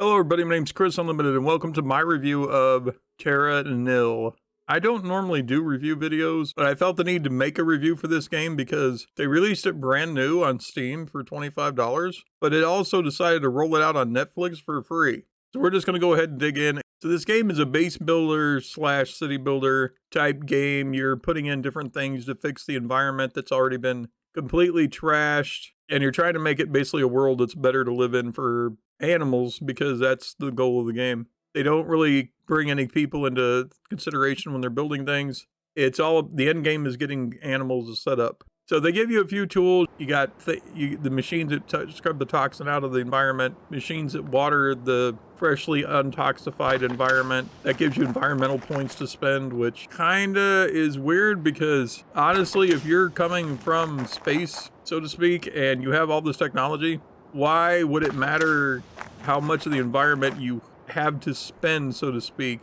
Hello everybody, my name's Chris Unlimited and welcome to my review of Terra Nil. I don't normally do review videos, but I felt the need to make a review for this game because they released it brand new on Steam for $25, but it also decided to roll it out on Netflix for free. So we're just going to go ahead and dig in. So this game is a base builder slash city builder type game. You're putting in different things to fix the environment that's already been completely trashed, and you're trying to make it basically a world that's better to live in for animals because that's the goal of the game. They don't really bring any people into consideration when they're building things. It's all the end game is getting animals set up. So they give you a few tools. You got the machines that scrub the toxin out of the environment, machines that water the freshly untoxified environment. That gives you environmental points to spend, which kinda is weird because honestly, if you're coming from space, so to speak, and you have all this technology, why would it matter how much of the environment you have to spend, so to speak,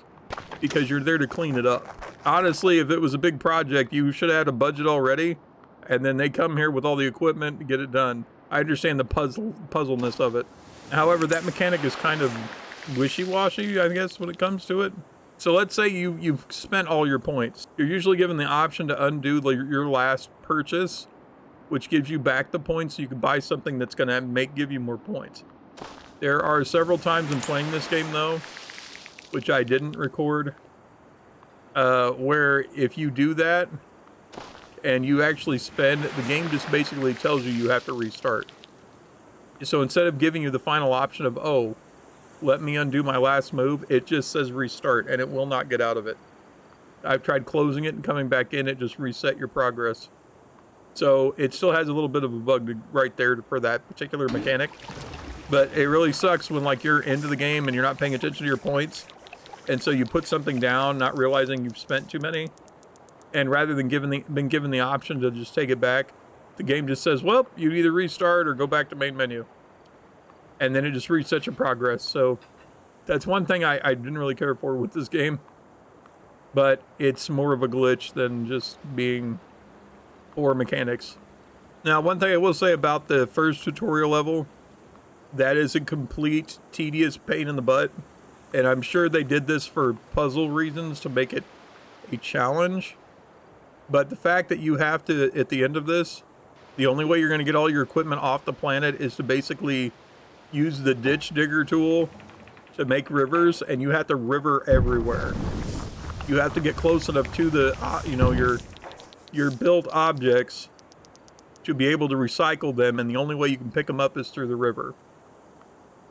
because you're there to clean it up? Honestly, if it was a big project, you should have had a budget already, and then they come here with all the equipment to get it done. I understand the puzzleness of it. However, that mechanic is kind of wishy-washy, I guess, when it comes to it. So let's say you've spent all your points. You're usually given the option to undo your last purchase, which gives you back the points so you can buy something that's going to give you more points. There are several times in playing this game, though, which I didn't record, where if you do that and you actually spend, the game just basically tells you have to restart. So instead of giving you the final option of, oh, let me undo my last move, it just says restart, and it will not get out of it. I've tried closing it and coming back in, it just reset your progress. So it still has a little bit of a bug right there for that particular mechanic. But it really sucks when you're into the game and you're not paying attention to your points. And so you put something down, not realizing you've spent too many. And rather than being given the option to just take it back, the game just says, well, you either restart or go back to main menu. And then it just resets your progress. So that's one thing I didn't really care for with this game. But it's more of a glitch than just being poor mechanics. Now, one thing I will say about the first tutorial level, that is a complete tedious pain in the butt. And I'm sure they did this for puzzle reasons to make it a challenge. But the fact that you have to, at the end of this, the only way you're going to get all your equipment off the planet is to basically use the ditch digger tool to make rivers, and you have to river everywhere. You have to get close enough to the, your built objects to be able to recycle them, and the only way you can pick them up is through the river.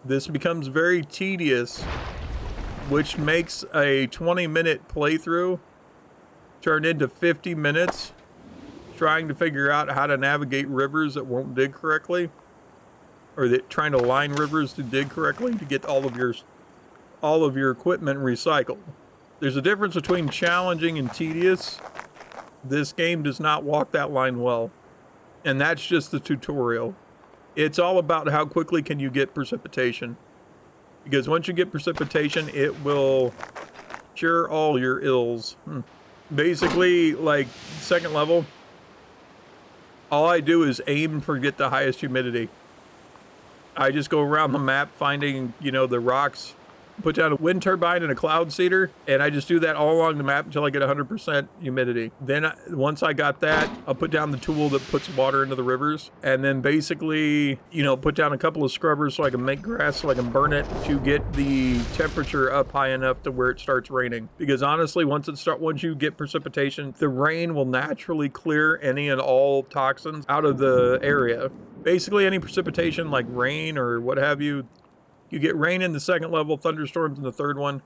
This becomes very tedious, which makes a 20-minute playthrough turn into 50 minutes trying to figure out how to navigate rivers that won't dig correctly, or trying to line rivers to dig correctly to get all of your equipment recycled. There's a difference between challenging and tedious. This game does not walk that line well, and that's just the tutorial. It's all about how quickly can you get precipitation, because once you get precipitation, it will cure all your ills. Basically, like second level, all I do is aim for get the highest humidity. I just go around the map finding, the rocks, put down a wind turbine and a cloud seeder, and I just do that all along the map until I get 100% humidity. Then once I got that, I'll put down the tool that puts water into the rivers, and then basically, put down a couple of scrubbers so I can make grass so I can burn it to get the temperature up high enough to where it starts raining. Because honestly, once you get precipitation, the rain will naturally clear any and all toxins out of the area. Basically, any precipitation like rain or what have you, you get rain in the second level, thunderstorms in the third one.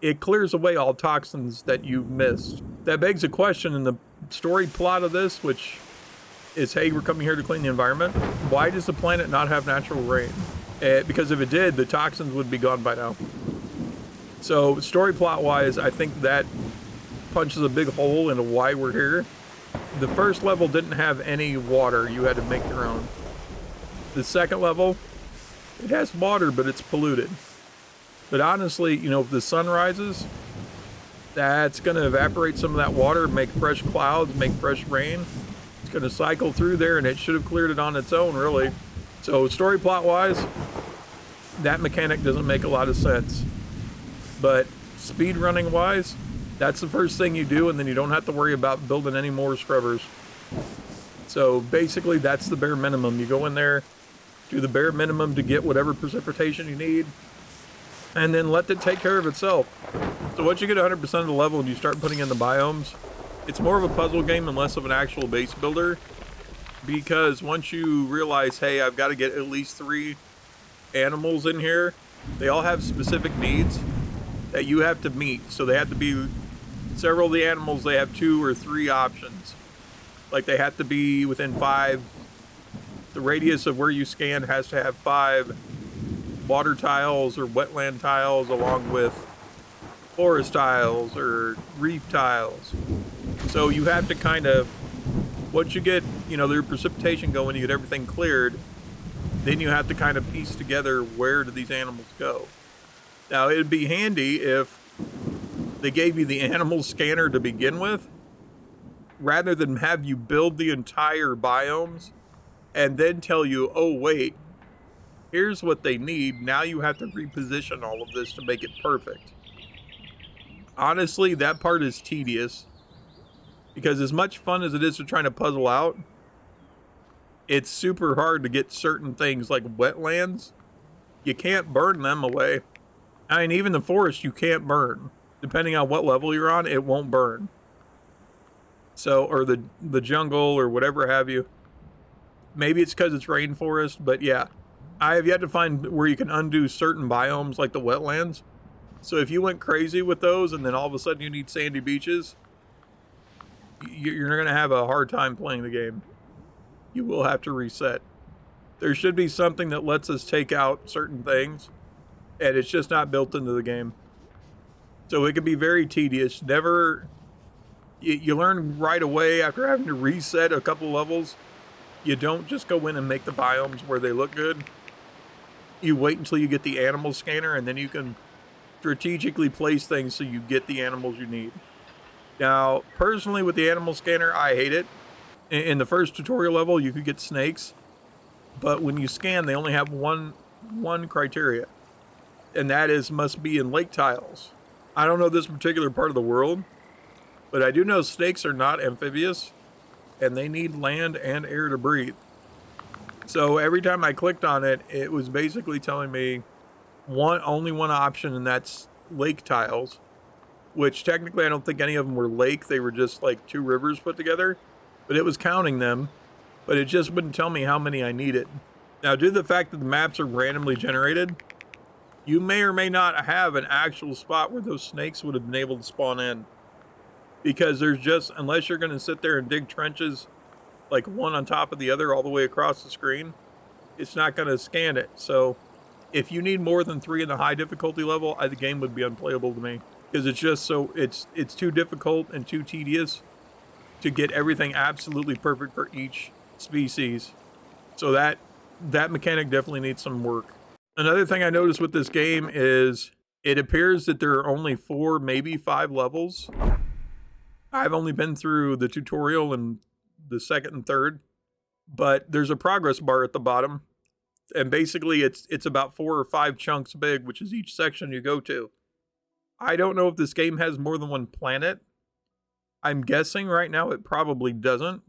It clears away all toxins that you've missed. That begs a question in the story plot of this, which is, hey, we're coming here to clean the environment. Why does the planet not have natural rain? Because if it did, the toxins would be gone by now. So story plot wise, I think that punches a big hole into why we're here. The first level didn't have any water. You had to make your own. The second level, it has water, but it's polluted. But honestly, if the sun rises, that's going to evaporate some of that water, make fresh clouds, make fresh rain. It's going to cycle through there, and it should have cleared it on its own, really. So story plot wise, that mechanic doesn't make a lot of sense. But speed running wise, that's the first thing you do, and then you don't have to worry about building any more scrubbers. So basically that's the bare minimum. You go in there, do the bare minimum to get whatever precipitation you need, and then let it take care of itself. So once you get 100% of the level and you start putting in the biomes, it's more of a puzzle game and less of an actual base builder, because once you realize, hey, I've got to get at least 3 animals in here, they all have specific needs that you have to meet. So they have to be, several of the animals, they have 2 or 3 options. Like they have to be within 5, the radius of where you scan has to have 5 water tiles or wetland tiles, along with forest tiles or reef tiles. So you have to kind of, once you get, their precipitation going, you get everything cleared, then you have to kind of piece together where do these animals go. Now it'd be handy if they gave you the animal scanner to begin with, rather than have you build the entire biomes and then tell you, oh wait, here's what they need. Now you have to reposition all of this to make it perfect. Honestly, that part is tedious, because as much fun as it is to try to puzzle out, it's super hard to get certain things like wetlands. You can't burn them away. I mean, even the forest you can't burn. Depending on what level you're on, it won't burn. So, or the jungle or whatever have you. Maybe it's because it's rainforest, but yeah. I have yet to find where you can undo certain biomes like the wetlands. So if you went crazy with those and then all of a sudden you need sandy beaches, you're going to have a hard time playing the game. You will have to reset. There should be something that lets us take out certain things, and it's just not built into the game. So it can be very tedious. You learn right away after having to reset a couple levels. You don't just go in and make the biomes where they look good. You wait until you get the animal scanner, and then you can strategically place things so you get the animals you need. Now, personally, with the animal scanner, I hate it. In the first tutorial level, you could get snakes, but when you scan, they only have one criteria, and that is must be in lake tiles. I don't know this particular part of the world, but I do know snakes are not amphibious, and they need land and air to breathe. So every time I clicked on it, it was basically telling me only one option, and that's lake tiles, which technically I don't think any of them were lake. They were just like 2 rivers put together, but it was counting them, but it just wouldn't tell me how many I needed. Now, due to the fact that the maps are randomly generated, you may or may not have an actual spot where those snakes would have been able to spawn in, because there's just, unless you're going to sit there and dig trenches like one on top of the other all the way across the screen, it's not going to scan it. So if you need more than 3 in the high difficulty level, the game would be unplayable to me, because it's just so, it's too difficult and too tedious to get everything absolutely perfect for each species. So that mechanic definitely needs some work. Another thing I noticed with this game is it appears that there are only 4, maybe 5 levels. I've only been through the tutorial and the 2nd and 3rd, but there's a progress bar at the bottom, and basically it's about 4 or 5 chunks big, which is each section you go to. I don't know if this game has more than one planet. I'm guessing right now it probably doesn't.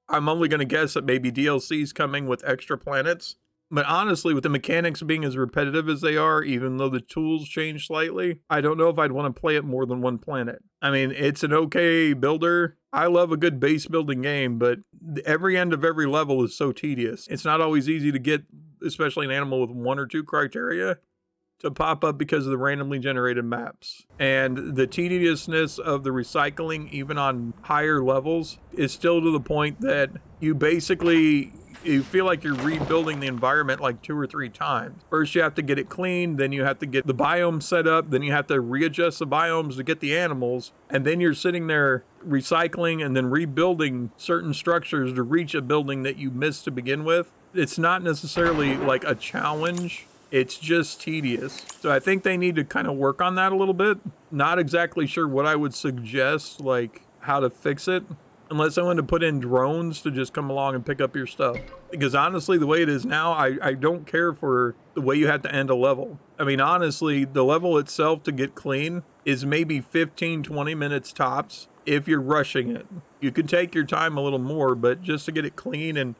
I'm only going to guess that maybe DLC's coming with extra planets. But honestly, with the mechanics being as repetitive as they are, even though the tools change slightly, I don't know if I'd want to play it more than one planet. I mean, it's an okay builder. I love a good base building game, but every end of every level is so tedious. It's not always easy to get, especially an animal with 1 or 2 criteria, to pop up because of the randomly generated maps. And the tediousness of the recycling, even on higher levels, is still to the point that you feel like you're rebuilding the environment like 2 or 3 times. First you have to get it cleaned, then you have to get the biome set up, then you have to readjust the biomes to get the animals, and then you're sitting there recycling and then rebuilding certain structures to reach a building that you missed to begin with. It's not necessarily like a challenge. It's just tedious. So I think they need to kind of work on that a little bit. Not exactly sure what I would suggest, like how to fix it. unless I want to put in drones to just come along and pick up your stuff. Because honestly, the way it is now, I don't care for the way you have to end a level. I mean, honestly, the level itself to get clean is maybe 15, 20 minutes tops if you're rushing it. You can take your time a little more, but just to get it clean and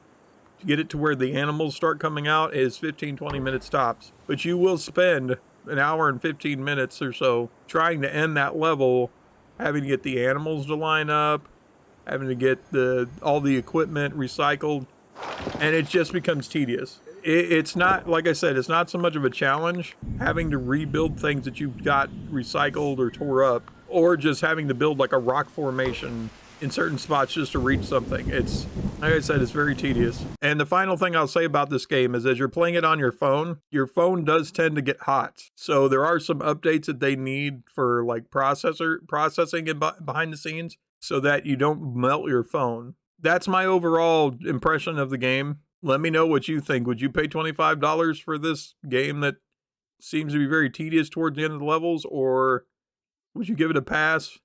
to get it to where the animals start coming out is 15, 20 minutes tops. But you will spend an hour and 15 minutes or so trying to end that level, having to get the animals to line up, having to get all the equipment recycled, and it just becomes tedious. It's not, like I said, it's not so much of a challenge having to rebuild things that you've got recycled or tore up, or just having to build like a rock formation in certain spots just to reach something. It's, like I said, it's very tedious. And the final thing I'll say about this game is as you're playing it on your phone does tend to get hot. So there are some updates that they need for like processing and behind the scenes so that you don't melt your phone. That's my overall impression of the game. Let me know what you think. Would you pay $25 for this game that seems to be very tedious towards the end of the levels, or would you give it a pass?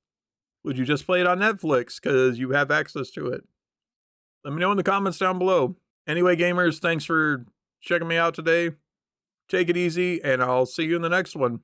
Would you just play it on Netflix because you have access to it? Let me know in the comments down below. Anyway, gamers, thanks for checking me out today. Take it easy, and I'll see you in the next one.